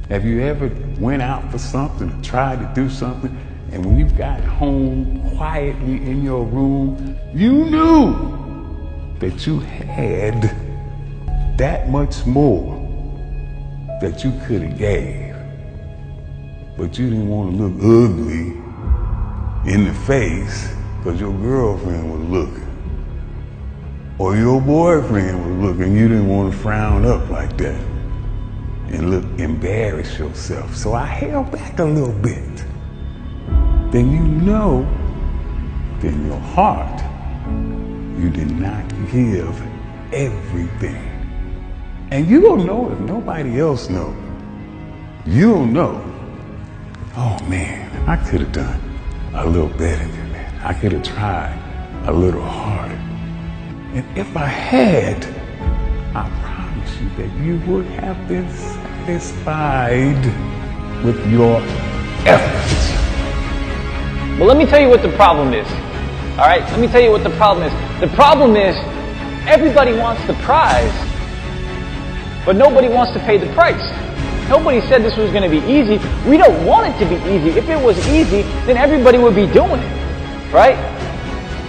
Have you ever went out for something, or tried to do something, and when you got home quietly in your room, you knew that you had that much more that you could have gave, but you didn't want to look ugly in the face because your girlfriend was looking, or your boyfriend was looking. You didn't want to frown up like that and embarrass yourself. So I held back a little bit. Then you know, in your heart, you did not give everything. And you'll know if nobody else knows. You'll know, oh man, I could have done a little better than that. I could have tried a little harder. And if I had, I promise you that you would have been satisfied with your efforts. Well, let me tell you what the problem is. All right, let me tell you what the problem is. The problem is everybody wants the prize, but nobody wants to pay the price. Nobody said this was going to be easy. We don't want it to be easy. If it was easy, then everybody would be doing it, right?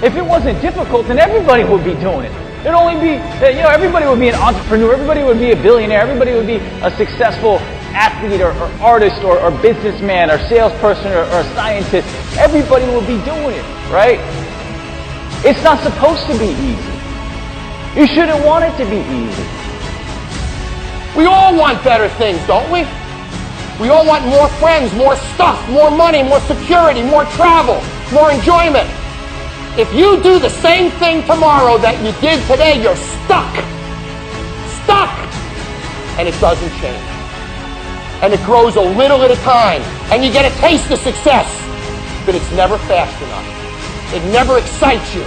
If it wasn't difficult, then everybody would be doing it. It'd only be, everybody would be an entrepreneur, everybody would be a billionaire, everybody would be a successful athlete or artist or businessman or salesperson or scientist. Everybody would be doing it, right? It's not supposed to be easy. You shouldn't want it to be easy. We all want better things, don't we? We all want more friends, more stuff, more money, more security, more travel, more enjoyment. If you do the same thing tomorrow that you did today, you're stuck. Stuck! And it doesn't change. And it grows a little at a time. And you get a taste of success. But it's never fast enough. It never excites you.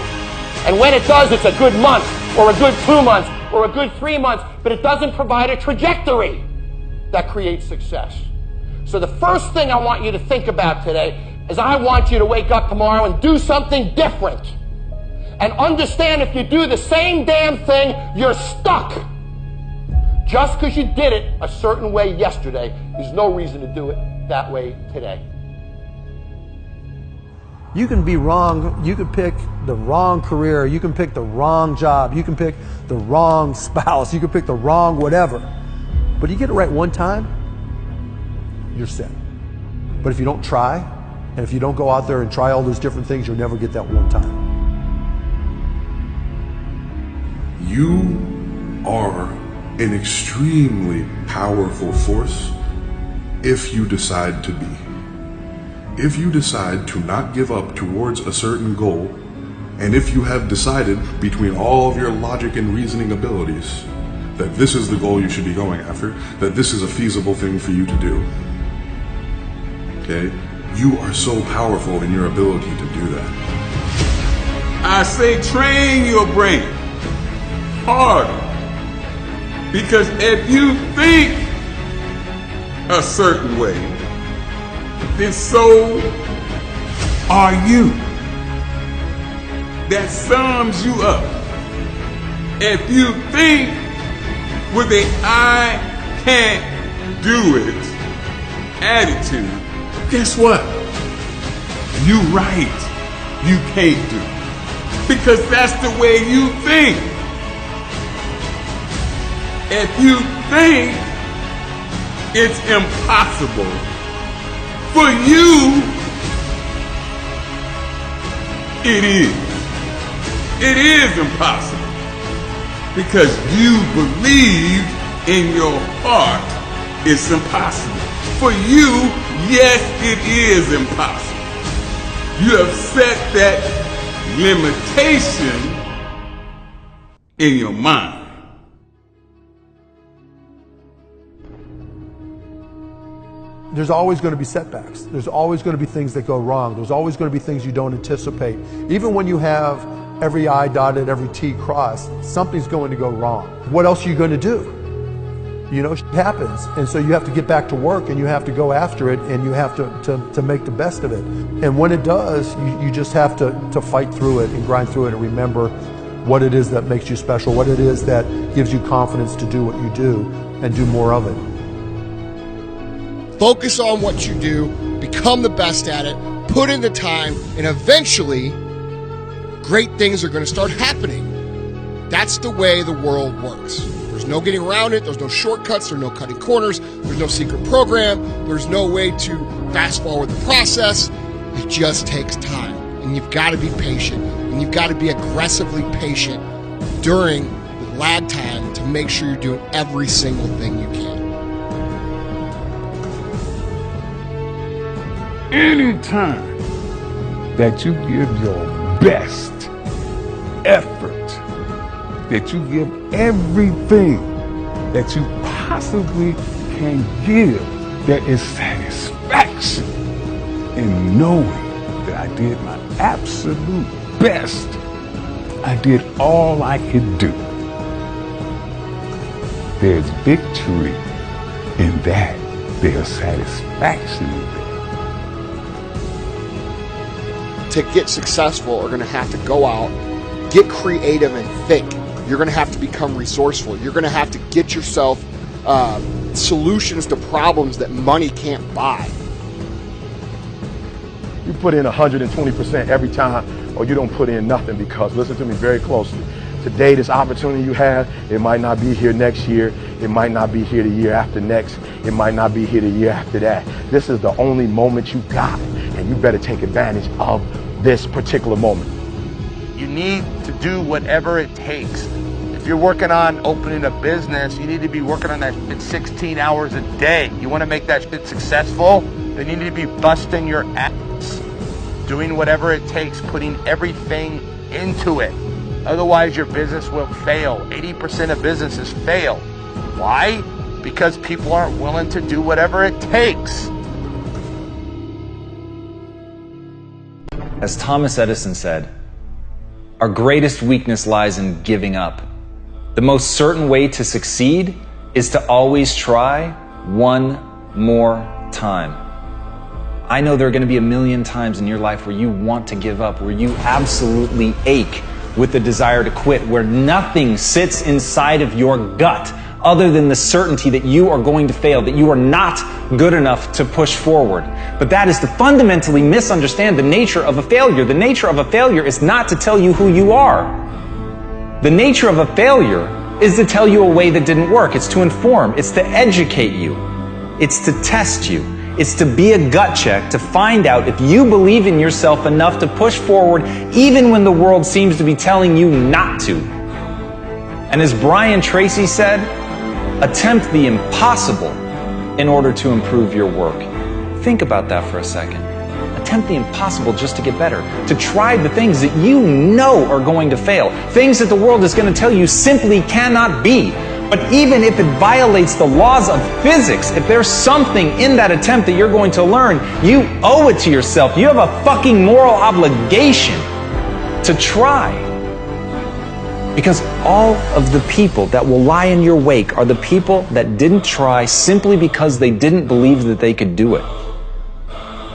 And when it does, it's a good month, or a good 2 months, or a good 3 months, but it doesn't provide a trajectory that creates success. So the first thing I want you to think about today is I want you to wake up tomorrow and do something different. And understand if you do the same damn thing, you're stuck. Just because you did it a certain way yesterday, there's no reason to do it that way today. You can be wrong, you can pick the wrong career, you can pick the wrong job, you can pick the wrong spouse, you can pick the wrong whatever. But you get it right one time, you're set. But if you don't try, and if you don't go out there and try all those different things, you'll never get that one time. You are an extremely powerful force if you decide to be. If you decide to not give up towards a certain goal, and if you have decided between all of your logic and reasoning abilities that this is the goal you should be going after, that this is a feasible thing for you to do, okay? You are so powerful in your ability to do that. I say train your brain harder, because if you think a certain way, then so are you. That sums you up. If you think with a I can't do it attitude, guess what? You right. You can't do it. Because that's the way you think. If you think it's impossible for you, it is. It is impossible. Because you believe in your heart it's impossible. For you, yes, it is impossible. You have set that limitation in your mind. There's always going to be setbacks. There's always going to be things that go wrong. There's always going to be things you don't anticipate. Even when you have every I dotted, every T crossed, something's going to go wrong. What else are you going to do? You know, shit happens. And so you have to get back to work and you have to go after it and you have to make the best of it. And when it does, you just have to fight through it and grind through it and remember what it is that makes you special, what it is that gives you confidence to do what you do and do more of it. Focus on what you do, become the best at it, put in the time, and eventually, great things are going to start happening. That's the way the world works. There's no getting around it. There's no shortcuts. There's no cutting corners. There's no secret program. There's no way to fast forward the process. It just takes time. And you've got to be patient. And you've got to be aggressively patient during the lag time to make sure you're doing every single thing you can. Anytime that you give your best effort, that you give everything that you possibly can give, there is satisfaction in knowing that I did my absolute best. I did all I could do. There's victory in that. There's satisfaction in that. To get successful, are going to have to go out, get creative and think. You're going to have to become resourceful. You're going to have to get yourself solutions to problems that money can't buy. You put in 120% every time, or you don't put in nothing, because listen to me very closely. Today, this opportunity you have, it might not be here next year. It might not be here the year after next. It might not be here the year after that. This is the only moment you got, and you better take advantage of this particular moment. You need to do whatever it takes. If you're working on opening a business, you need to be working on that shit 16 hours a day. You want to make that shit successful, then you need to be busting your ass, doing whatever it takes, putting everything into it. Otherwise, your business will fail. 80% of businesses fail. Why? Because people aren't willing to do whatever it takes. As Thomas Edison said, our greatest weakness lies in giving up. The most certain way to succeed is to always try one more time. I know there are going to be a million times in your life where you want to give up, where you absolutely ache with the desire to quit, where nothing sits inside of your gut other than the certainty that you are going to fail, that you are not good enough to push forward. But that is to fundamentally misunderstand the nature of a failure. The nature of a failure is not to tell you who you are. The nature of a failure is to tell you a way that didn't work. It's to inform. It's to educate you. It's to test you. It's to be a gut check to find out if you believe in yourself enough to push forward even when the world seems to be telling you not to. And as Brian Tracy said, attempt the impossible in order to improve your work. Think about that for a second. Attempt the impossible just to get better. To try the things that you know are going to fail. Things that the world is going to tell you simply cannot be. But even if it violates the laws of physics, if there's something in that attempt that you're going to learn, you owe it to yourself. You have a fucking moral obligation to try. Because all of the people that will lie in your wake are the people that didn't try simply because they didn't believe that they could do it.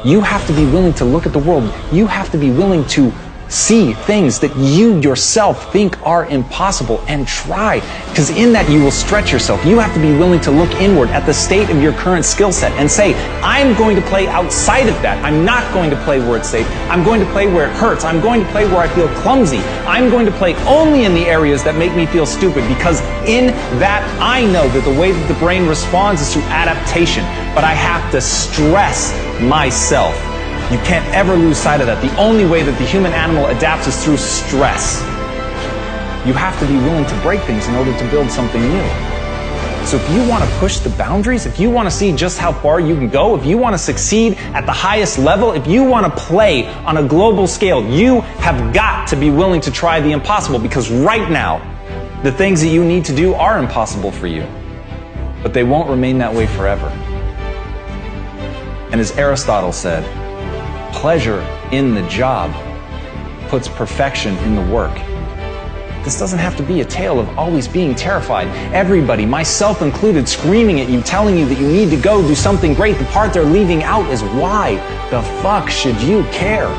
You have to be willing to look at the world. You have to be willing to see things that you yourself think are impossible and try, because in that you will stretch yourself. You have to be willing to look inward at the state of your current skill set and say, I'm going to play outside of that. I'm not going to play where it's safe. I'm going to play where it hurts. I'm going to play where I feel clumsy. I'm going to play only in the areas that make me feel stupid, because in that I know that the way that the brain responds is through adaptation, but I have to stress myself. You can't ever lose sight of that. The only way that the human animal adapts is through stress. You have to be willing to break things in order to build something new. So if you want to push the boundaries, if you want to see just how far you can go, if you want to succeed at the highest level, if you want to play on a global scale, you have got to be willing to try the impossible, because right now, the things that you need to do are impossible for you. But they won't remain that way forever. And as Aristotle said, pleasure in the job puts perfection in the work. This doesn't have to be a tale of always being terrified. Everybody, myself included, screaming at you, telling you that you need to go do something great. The part they're leaving out is why the fuck should you care?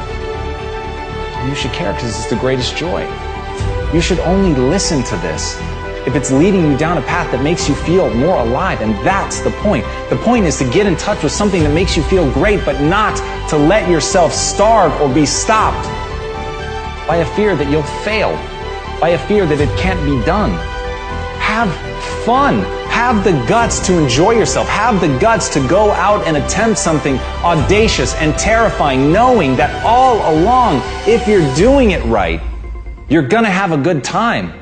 You should care because it's the greatest joy. You should only listen to this if it's leading you down a path that makes you feel more alive. And that's the point. The point is to get in touch with something that makes you feel great, but not to let yourself starve or be stopped by a fear that you'll fail, by a fear that it can't be done. Have fun. Have the guts to enjoy yourself. Have the guts to go out and attempt something audacious and terrifying, knowing that all along, if you're doing it right, you're gonna have a good time.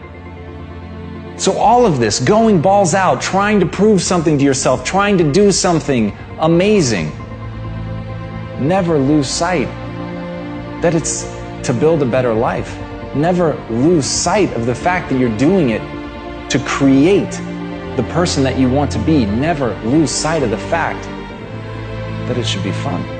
So all of this, going balls out, trying to prove something to yourself, trying to do something amazing, never lose sight that it's to build a better life. Never lose sight of the fact that you're doing it to create the person that you want to be. Never lose sight of the fact that it should be fun.